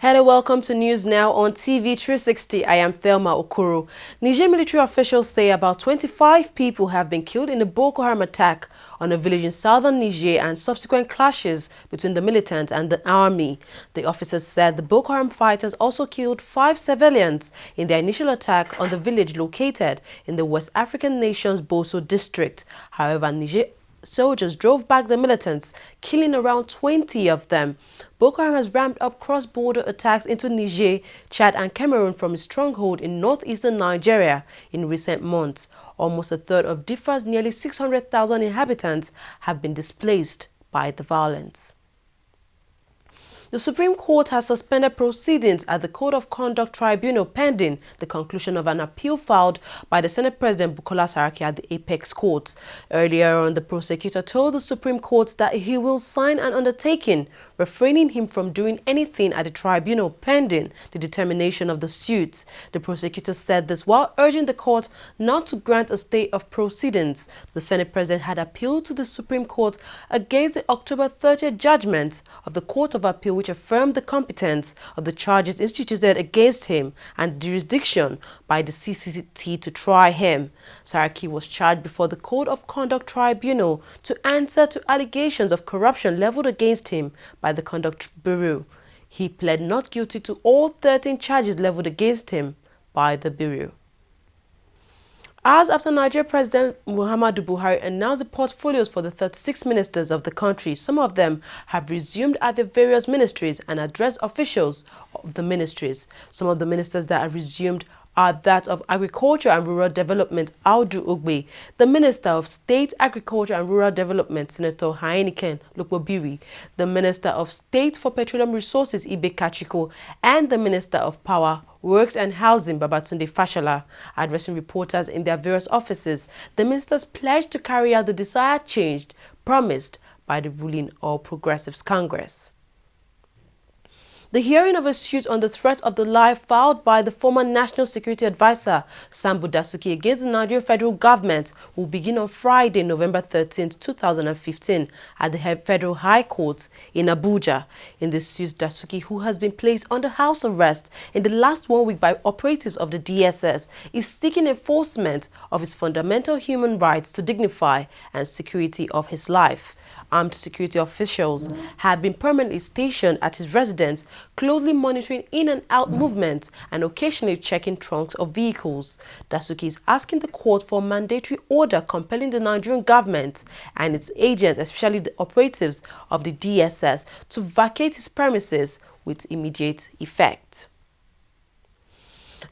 Hello, welcome to News Now on TV360. I am Thelma Okoro. Niger military officials say about 25 people have been killed in a Boko Haram attack on a village in southern Niger and subsequent clashes between the militants and the army. The officers said the Boko Haram fighters also killed 5 civilians in their initial attack on the village located in the West African nation's Boso district. However, Niger soldiers drove back the militants, killing around 20 of them. Boko Haram has ramped up cross-border attacks into Niger, Chad and Cameroon from its stronghold in northeastern Nigeria in recent months. Almost a third of Diffa's nearly 600,000 inhabitants have been displaced by the violence. The Supreme Court has suspended proceedings at the Code of Conduct Tribunal pending the conclusion of an appeal filed by the Senate President Bukola Saraki at the Apex Court. Earlier on, the prosecutor told the Supreme Court that he will sign an undertaking refraining him from doing anything at the tribunal pending the determination of the suit. The prosecutor said this while urging the court not to grant a stay of proceedings. The Senate President had appealed to the Supreme Court against the October 30th judgment of the Court of Appeal, which affirmed the competence of the charges instituted against him and jurisdiction by the CCT to try him. Saraki was charged before the Code of Conduct Tribunal to answer to allegations of corruption leveled against him by the Conduct Bureau. He pled not guilty to all 13 charges leveled against him by the Bureau. As after Nigeria President Muhammadu Buhari announced the portfolios for the 36 ministers of the country, some of them have resumed at their various ministries and addressed officials of the ministries. Some of the ministers that have resumed are that of Agriculture and Rural Development, Audu Ogbe, the Minister of State, Agriculture and Rural Development, Senator Heineken Lukbobiri, the Minister of State for Petroleum Resources, Ibe Kachiko, and the Minister of Power, Works and Housing, Babatunde Fashola. Addressing reporters in their various offices, the ministers pledged to carry out the desired change promised by the ruling All Progressives Congress. The hearing of a suit on the threat of the life filed by the former National Security Advisor Sambo Dasuki against the Nigerian federal government will begin on Friday, November 13, 2015 at the Federal High Court in Abuja. In this suit, Dasuki, who has been placed under house arrest in the last 1 week by operatives of the DSS, is seeking enforcement of his fundamental human rights to dignity and security of his life. Armed security officials have been permanently stationed at his residence, closely monitoring in and out movements and occasionally checking trunks of vehicles. Dasuki is asking the court for a mandatory order compelling the Nigerian government and its agents, especially the operatives of the DSS, to vacate his premises with immediate effect.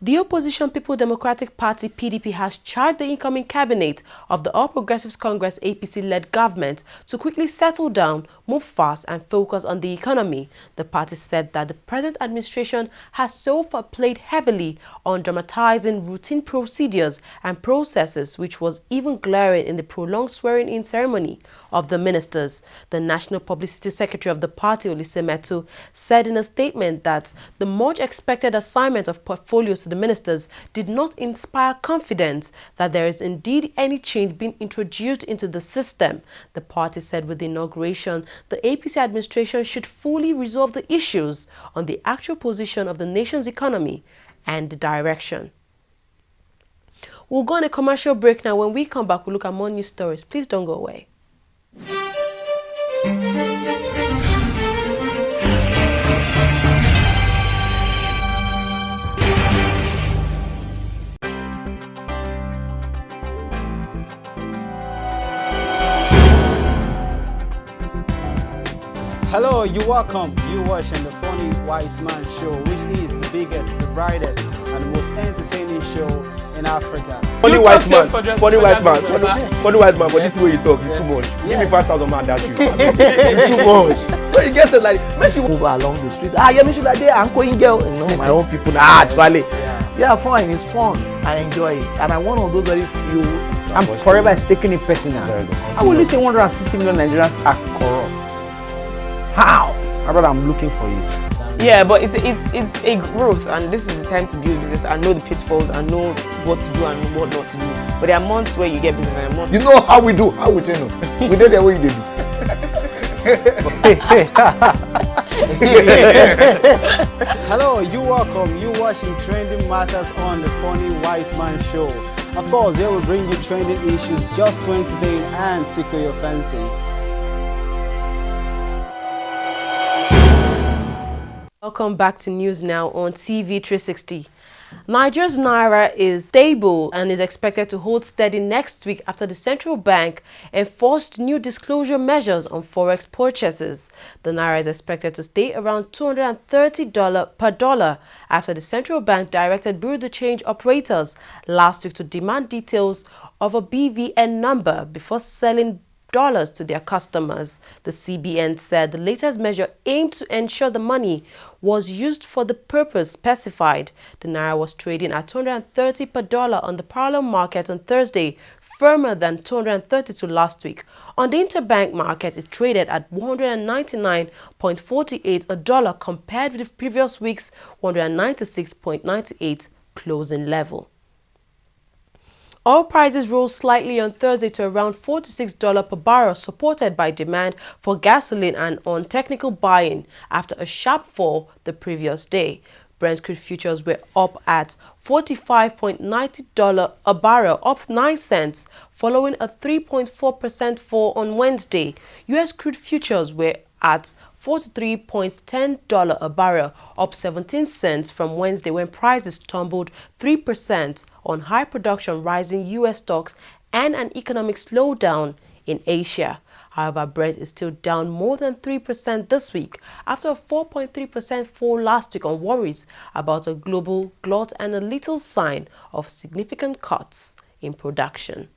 The opposition People Democratic Party (PDP) has charged the incoming cabinet of the All Progressives Congress APC-led government to quickly settle down, move fast and focus on the economy. The party said that the present administration has so far played heavily on dramatizing routine procedures and processes, which was even glaring in the prolonged swearing-in ceremony of the ministers. The National Publicity Secretary of the party, Olise Metu, said in a statement that the much expected assignment of portfolios to the ministers did not inspire confidence that there is indeed any change being introduced into the system. The party said with the inauguration, the APC administration should fully resolve the issues on the actual position of the nation's economy and the direction. We'll go on a commercial break now. When we come back, we'll look at more news stories. Please don't go away. Hello, you're welcome. You're watching the Funny White Man Show, which is the biggest, the brightest, and the most entertaining show in Africa. Funny white man, funny white man, funny white man. But this way you talk, it's too much. Give me 5,000 man, that's you. It's too much. So you get it like, when she move along the street, you make sure that they are going girl. You know, my own people. Actually, yeah, fine, it's fun. I enjoy it, and I'm one of those very few. I'm forever taking it personal. I will say 160 million Nigerians are corrupt. How? Brother, I'm looking for you. Yeah, but it's a growth, and this is the time to build business and know the pitfalls and know what to do and what not to do. But there are months where you get business and months. You know how we do, how we train. We did the way you did. Hello, you welcome. You watching Trending Matters on the Funny White Man Show. Of course, we will bring you trending issues just to entertain and tickle your fancy. Welcome back to News Now on TV360. Nigeria's Naira is stable and is expected to hold steady next week after the central bank enforced new disclosure measures on forex purchases. The Naira is expected to stay around $230 per dollar after the central bank directed bureau de change operators last week to demand details of a BVN number before selling dollars to their customers. The CBN said the latest measure aimed to ensure the money was used for the purpose specified. The Naira was trading at $230 per dollar on the parallel market on Thursday, firmer than $232 last week. On the interbank market, it traded at $199.48 a dollar compared with the previous week's $196.98 closing level. Oil prices rose slightly on Thursday to around $46 per barrel, supported by demand for gasoline and on technical buying after a sharp fall the previous day. Brent crude futures were up at $45.90 a barrel, up 9 cents, following a 3.4% fall on Wednesday. U.S. crude futures were at $43.10 a barrel, up 17 cents from Wednesday when prices tumbled 3% on high production, rising U.S. stocks and an economic slowdown in Asia. However, Brent is still down more than 3% this week after a 4.3% fall last week on worries about a global glut and a little sign of significant cuts in production.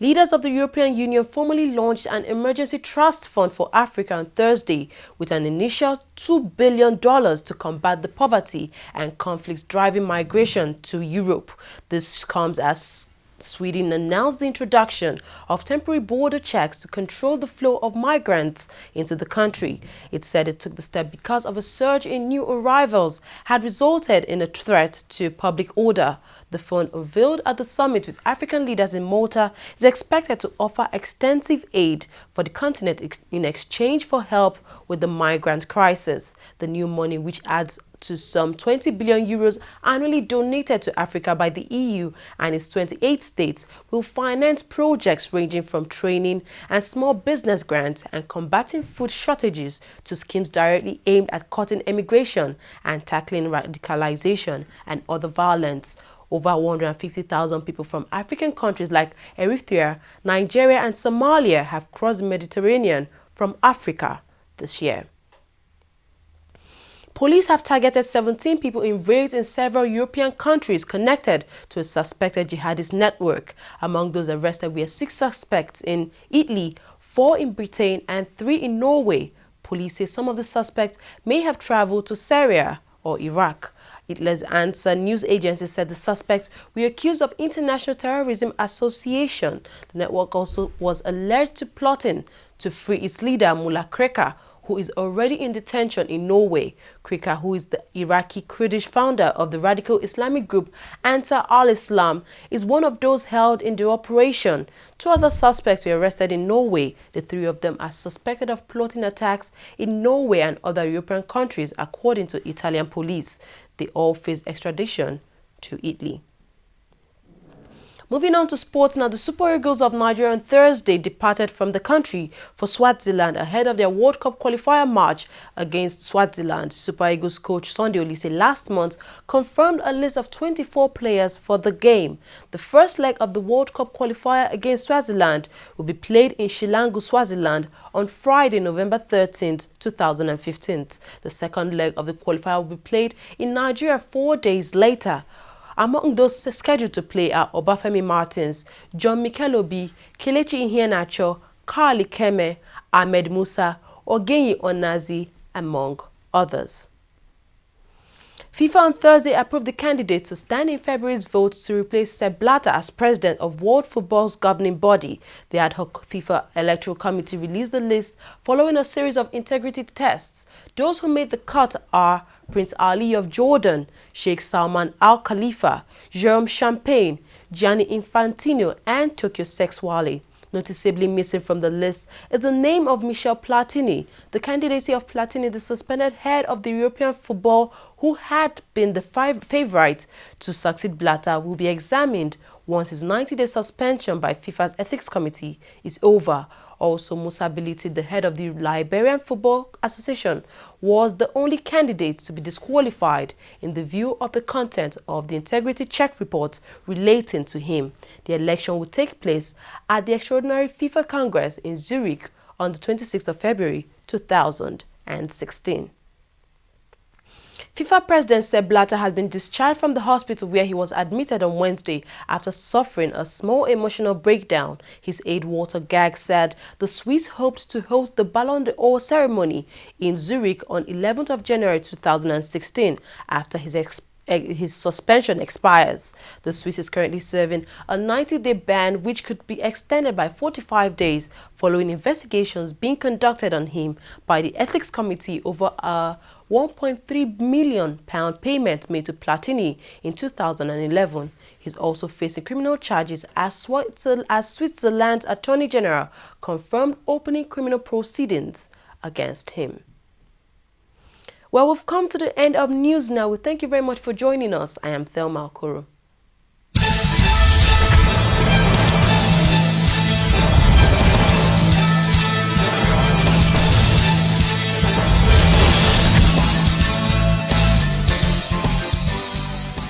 Leaders of the European Union formally launched an emergency trust fund for Africa on Thursday with an initial $2 billion to combat the poverty and conflicts driving migration to Europe. This comes as Sweden announced the introduction of temporary border checks to control the flow of migrants into the country. It said it took the step because of a surge in new arrivals had resulted in a threat to public order. The fund, unveiled at the summit with African leaders in Malta, is expected to offer extensive aid for the continent in exchange for help with the migrant crisis. The new money, which adds to some 20 billion euros annually donated to Africa by the EU and its 28 states, will finance projects ranging from training and small business grants and combating food shortages to schemes directly aimed at cutting immigration and tackling radicalization and other violence. Over 150,000 people from African countries like Eritrea, Nigeria and Somalia have crossed the Mediterranean from Africa this year. Police have targeted 17 people in raids in several European countries connected to a suspected jihadist network. Among those arrested were 6 suspects in Italy, 4 in Britain and 3 in Norway. Police say some of the suspects may have traveled to Syria or Iraq. Italy's Answer news agency said the suspects were accused of International Terrorism Association. The network also was alleged to plotting to free its leader, Mullah Kreka, who is already in detention in Norway. Kreka, who is the Iraqi Kurdish founder of the radical Islamic group Ansar al-Islam, is one of those held in the operation. 2 other suspects were arrested in Norway. The 3 of them are suspected of plotting attacks in Norway and other European countries, according to Italian police. They all face extradition to Italy. Moving on to sports now, the Super Eagles of Nigeria on Thursday departed from the country for Swaziland ahead of their World Cup qualifier match against Swaziland. Super Eagles coach Sunday Olise last month confirmed a list of 24 players for the game. The first leg of the World Cup qualifier against Swaziland will be played in Shilangu, Swaziland on Friday, November 13th, 2015. The second leg of the qualifier will be played in Nigeria 4 days later. Among those scheduled to play are Obafemi Martins, John Mikel Obi, Kelechi Iheanacho, Carly Keme, Ahmed Musa, Ogenyi Onazi, among others. FIFA on Thursday approved the candidates to stand in February's vote to replace Sepp Blatter as president of World Football's governing body. The ad hoc FIFA Electoral Committee released the list following a series of integrity tests. Those who made the cut are Prince Ali of Jordan, Sheikh Salman Al Khalifa, Jerome Champagne, Gianni Infantino, and Tokyo Sexwale. Noticeably missing from the list is the name of Michel Platini. The candidacy of Platini, the suspended head of the European football, who had been the favorite to succeed Blatter, will be examined once his 90-day suspension by FIFA's Ethics Committee is over. Also, Musa Bility, the head of the Liberian Football Association, was the only candidate to be disqualified in the view of the content of the integrity check report relating to him. The election will take place at the Extraordinary FIFA Congress in Zurich on the 26th of February 2016. FIFA President Sepp Blatter has been discharged from the hospital where he was admitted on Wednesday after suffering a small emotional breakdown. His aide Walter Gag said the Swiss hoped to host the Ballon d'Or ceremony in Zurich on 11th of January 2016 after his suspension expires. The Swiss is currently serving a 90-day ban which could be extended by 45 days following investigations being conducted on him by the Ethics Committee over a £1.3 million payment made to Platini in 2011. He's also facing criminal charges as Switzerland's Attorney General confirmed opening criminal proceedings against him. Well, we've come to the end of news now. We thank you very much for joining us. I am Thelma Okoro.